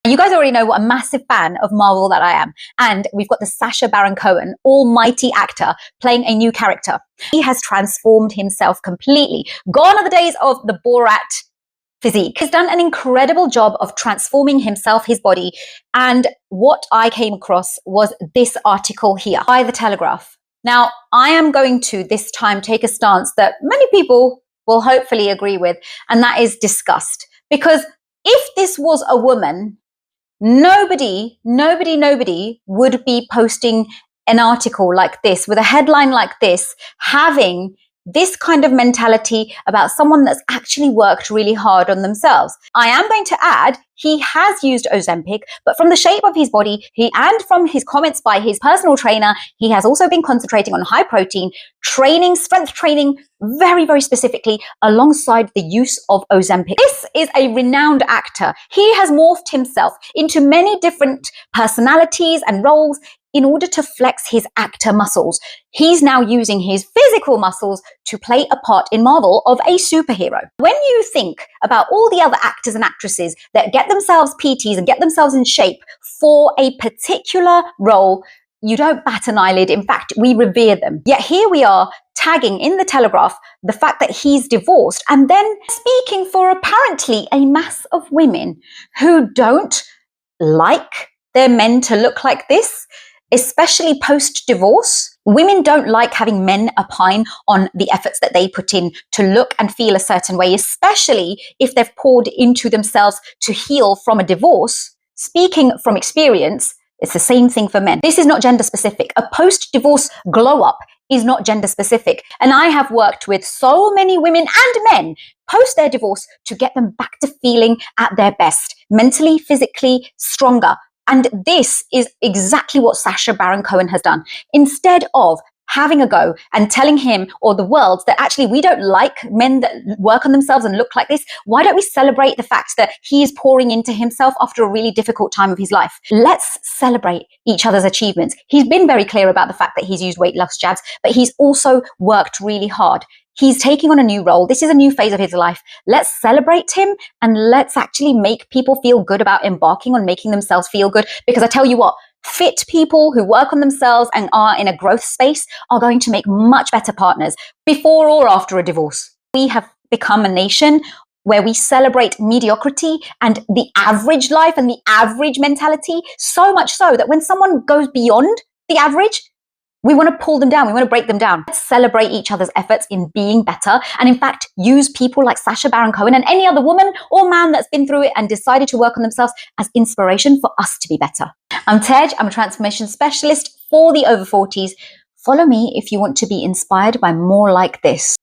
You guys already know what a massive fan of Marvel that I am. And we've got the Sacha Baron Cohen, almighty actor, playing a new character. He has transformed himself completely. Gone are the days of the Borat physique. He's done an incredible job of transforming himself, his body. And what I came across was this article here by The Telegraph. Now, I am going to this time take a stance that many people will hopefully agree with, and that is disgust. Because if this was a woman, nobody would be posting an article like this with a headline like this, having this kind of mentality about someone that's actually worked really hard on themselves. I am going to add, he has used Ozempic, but from the shape of his body, and from his comments by his personal trainer, he has also been concentrating on high protein training, strength training, very, very specifically, alongside the use of Ozempic. This is a renowned actor. He has morphed himself into many different personalities and roles in order to flex his actor muscles. He's now using his physical muscles to play a part in Marvel of a superhero. When you think about all the other actors and actresses that get themselves PTs and get themselves in shape for a particular role, you don't bat an eyelid. In fact, we revere them. Yet here we are tagging in The Telegraph the fact that he's divorced and then speaking for apparently a mass of women who don't like their men to look like this, especially post-divorce. Women don't like having men opine on the efforts that they put in to look and feel a certain way, especially if they've poured into themselves to heal from a divorce. Speaking from experience, it's the same thing for men. This is not gender specific. A post-divorce glow-up is not gender specific. And I have worked with so many women and men post their divorce to get them back to feeling at their best, mentally, physically, stronger. And this is exactly what Sacha Baron Cohen has done. Instead of having a go and telling him or the world that actually we don't like men that work on themselves and look like this, why don't we celebrate the fact that he is pouring into himself after a really difficult time of his life? Let's celebrate each other's achievements. He's been very clear about the fact that he's used weight loss jabs, but he's also worked really hard. He's taking on a new role. This is a new phase of his life. Let's celebrate him and let's actually make people feel good about embarking on making themselves feel good. Because I tell you what, fit people who work on themselves and are in a growth space are going to make much better partners before or after a divorce. We have become a nation where we celebrate mediocrity and the average life and the average mentality, so much so that when someone goes beyond the average, we want to pull them down. We want to break them down. Let's celebrate each other's efforts in being better. And in fact, use people like Sacha Baron Cohen and any other woman or man that's been through it and decided to work on themselves as inspiration for us to be better. I'm Tej. I'm a transformation specialist for the over 40s. Follow me if you want to be inspired by more like this.